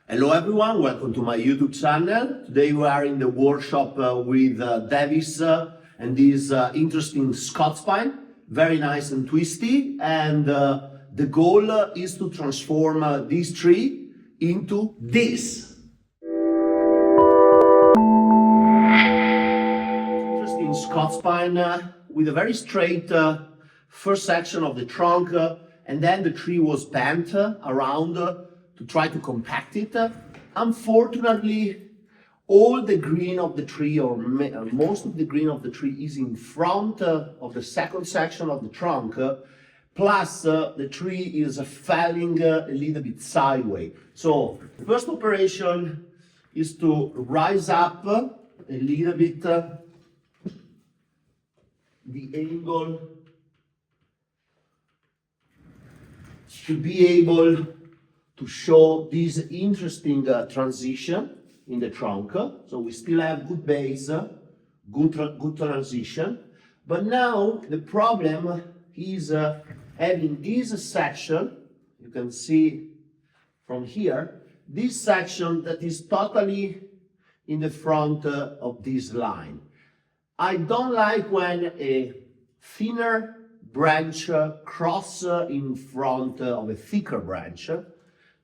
Hello everyone, welcome to my YouTube channel. Today we are in the workshop with Devis and this interesting Scots pine, very nice and twisty, and the goal is to transform this tree into this. Interesting Scots pine with a very straight first section of the trunk and then the tree was bent around to try to compact it. Unfortunately, all the green of the tree, or most of the green of the tree, is in front of the second section of the trunk, plus the tree is falling a little bit sideways. So, the first operation is to rise up a little bit the angle to be able to show this interesting transition in the trunk. So we still have good base, good transition. But now the problem is having this section, you can see from here, this section that is totally in the front of this line. I don't like when a thinner branch crosses in front of a thicker branch.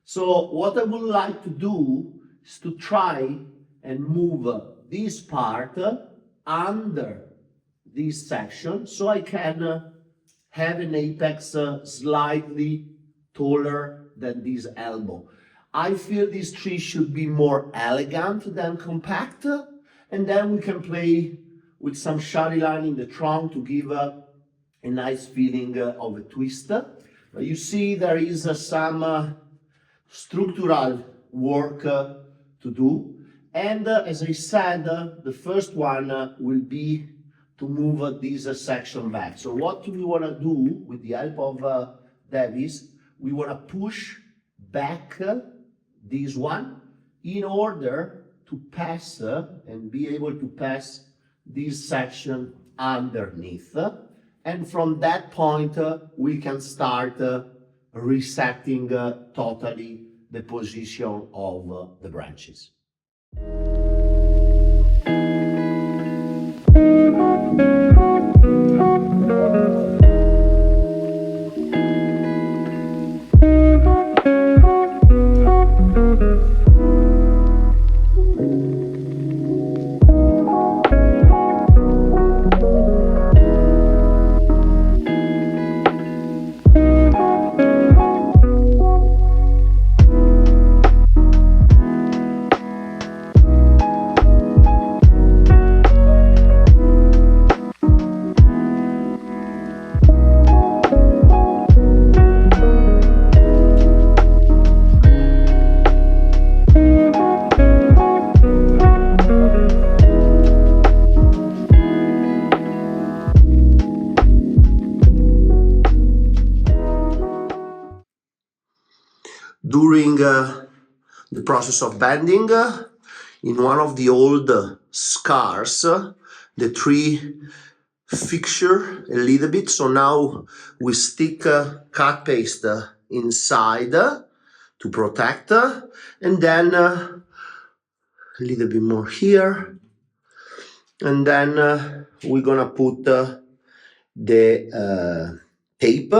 So what I would like to do is to try and move this part under this section so I can have an apex slightly taller than this elbow. I feel this tree should be more elegant than compact, and then we can play with some shady line in the trunk to give a nice feeling of a twist. But you see there is some structural work to do, and as I said, the first one will be to move this section back. So what we want to do with the help of Devis, we want to push back this one in order to pass and be able to pass this section underneath, and from that point we can start resetting totally the position of the branches. During the process of bending, in one of the old scars, the tree fixture a little bit, so now we stick cut paste inside to protect, and then a little bit more here, and then we're gonna put the tape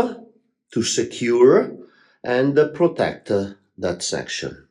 to secure and protect that section.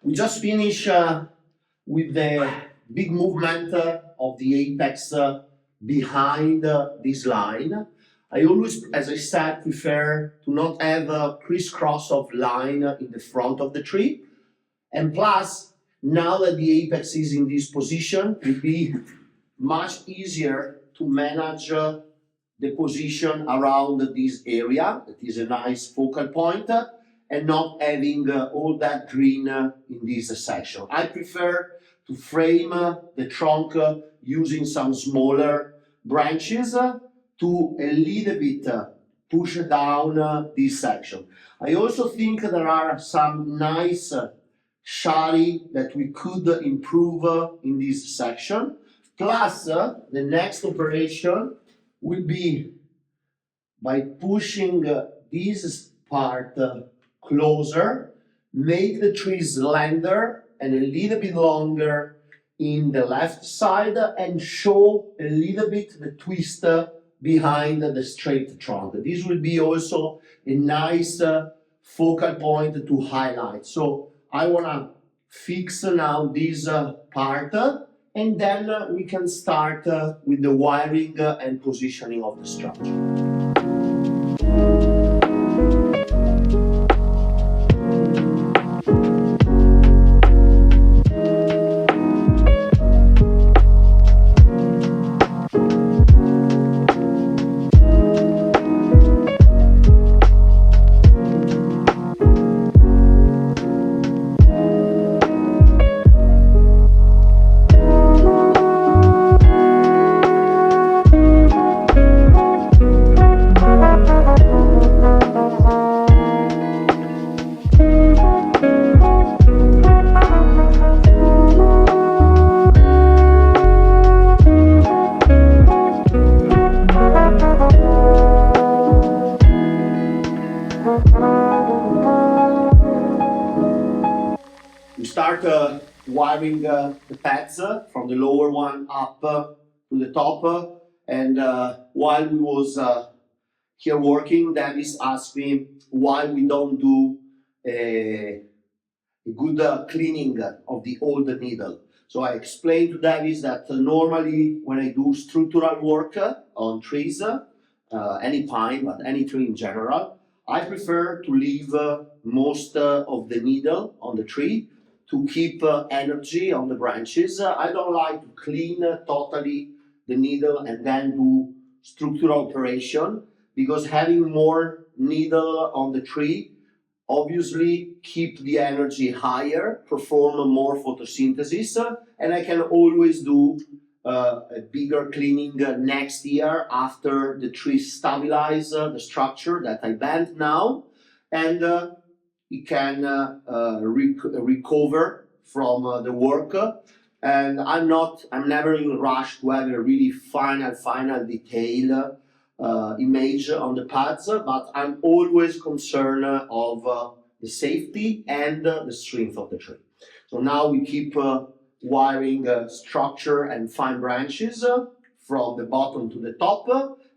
We just finished with the big movement of the apex behind this line. I always, as I said, prefer to not have a crisscross of line in the front of the tree. And plus, Now that the apex is in this position, it will be much easier to manage the position around this area. That is a nice focal point, and not having all that green in this section. I prefer to frame the trunk using some smaller branches to a little bit push down this section. I also think there are some nice shari that we could improve in this section. Plus, the next operation will be by pushing this part closer, make the tree slender and a little bit longer in the left side, and show a little bit the twist behind the straight trunk. This will be also a nice focal point to highlight. So I want to fix now this part, and then we can start with the wiring and positioning of the structure. Wiring the pads from the lower one up to the top, and while we was here working, Devis asked me why we don't do a good cleaning of the old needle. So I explained to Devis that normally when I do structural work on trees, any pine, but any tree in general, I prefer to leave most of the needle on the tree to keep energy on the branches. I don't like to clean totally the needle and then do structural operation, because having more needle on the tree obviously keep the energy higher, perform more photosynthesis, and I can always do a bigger cleaning next year after the tree stabilize the structure that I bent now, and it can recover from the work, and I'm never in a rush to have a really final detail image on the pads, but I'm always concerned of the safety and the strength of the tree. So now we keep wiring structure and fine branches from the bottom to the top,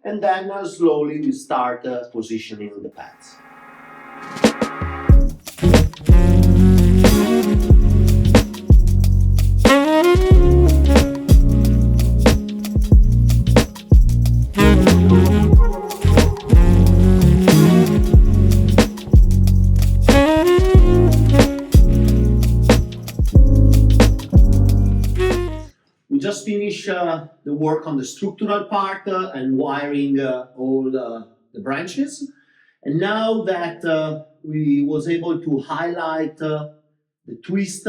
and then slowly we start positioning the pads. Just finish the work on the structural part and wiring all the branches. And now that we was able to highlight the twist,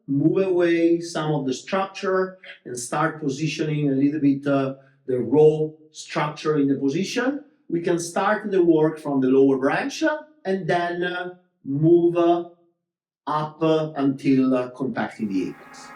move away some of the structure and start positioning a little bit the raw structure in the position, we can start the work from the lower branch and then move up until compacting the apex.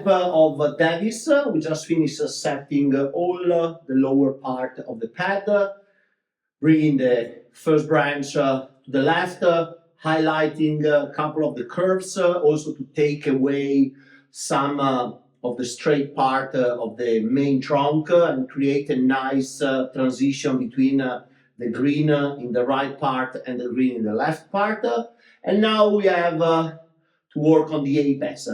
of Devis. We just finished setting all the lower part of the pad, bringing the first branch to the left, highlighting a couple of the curves, also to take away some of the straight part of the main trunk and create a nice transition between the green in the right part and the green in the left part. And now we have to work on the apex.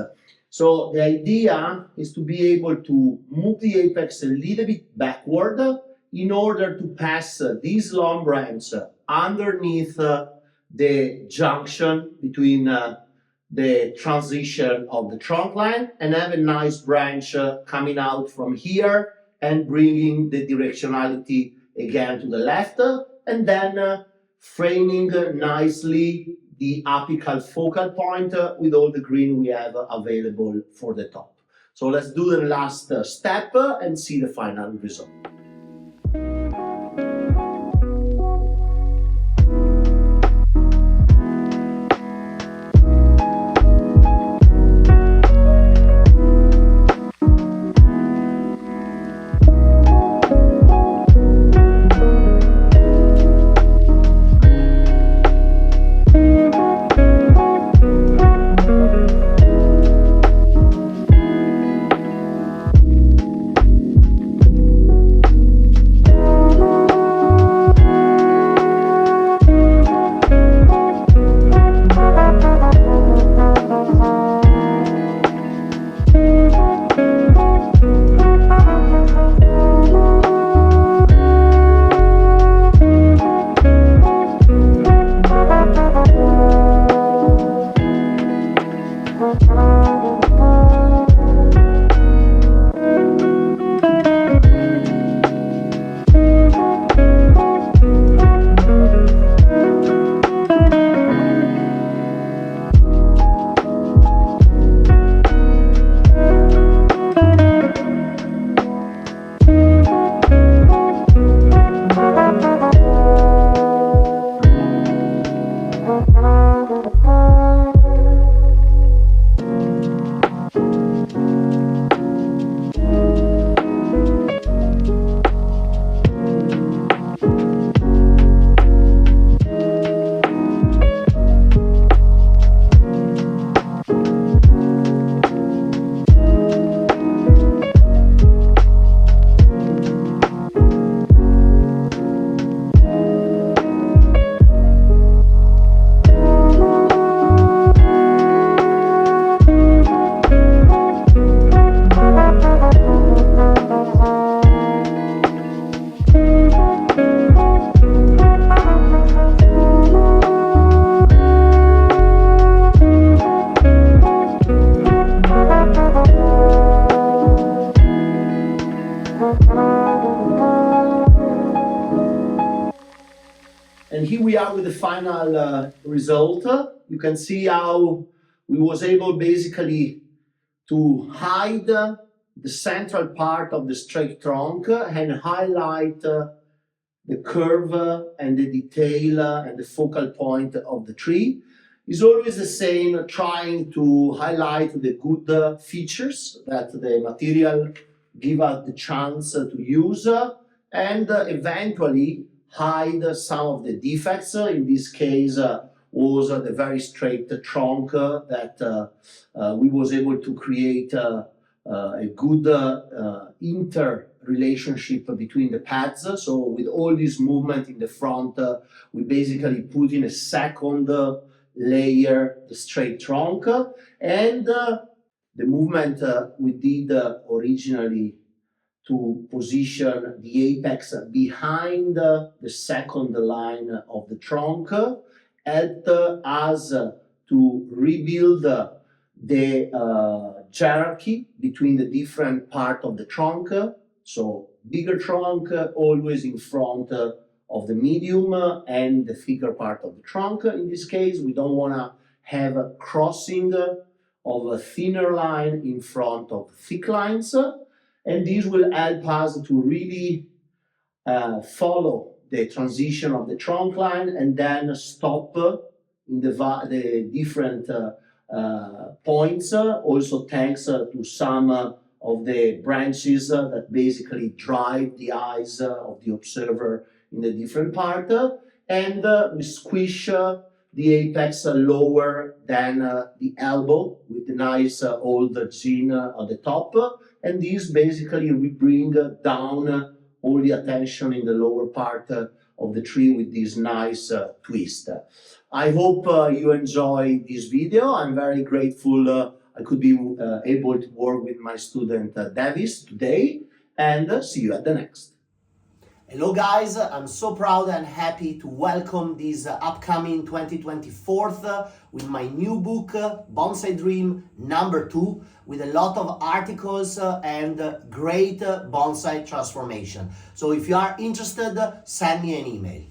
So the idea is to be able to move the apex a little bit backward in order to pass this long branch underneath the junction between the transition of the trunk line and have a nice branch coming out from here and bringing the directionality again to the left, and then framing nicely the apical focal point with all the green we have available for the top. So let's do the last step and see the final result. And here we are with the final result. You can see how we was able basically to hide the central part of the straight trunk and highlight the curve and the detail and the focal point of the tree. It's always the same, trying to highlight the good features that the material give us the chance to use and eventually hide some of the defects. In this case was the very straight trunk that we was able to create a good interrelationship between the pads. So with all this movement in the front, we basically put in a second layer the straight trunk, and the movement we did originally to position the apex behind the second line of the trunk helped us to rebuild the hierarchy between the different part of the trunk. So bigger trunk always in front of the medium and the thicker part of the trunk. In this case, we don't want to have a crossing of a thinner line in front of thick lines. And this will help us to really follow the transition of the trunk line and then stop in the different points. Also thanks to some of the branches that basically drive the eyes of the observer in the different part. And we squish the apex lower than the elbow with the nice old chin at the top. And this basically we bring down all the attention in the lower part of the tree with this nice twist. I hope you enjoy this video. I'm very grateful I could be able to work with my student Devis today, and see you at the next. Hello guys, I'm so proud and happy to welcome this upcoming 2024 with my new book, Bonsai Dream #2, with a lot of articles and great bonsai transformation. So if you are interested, send me an email.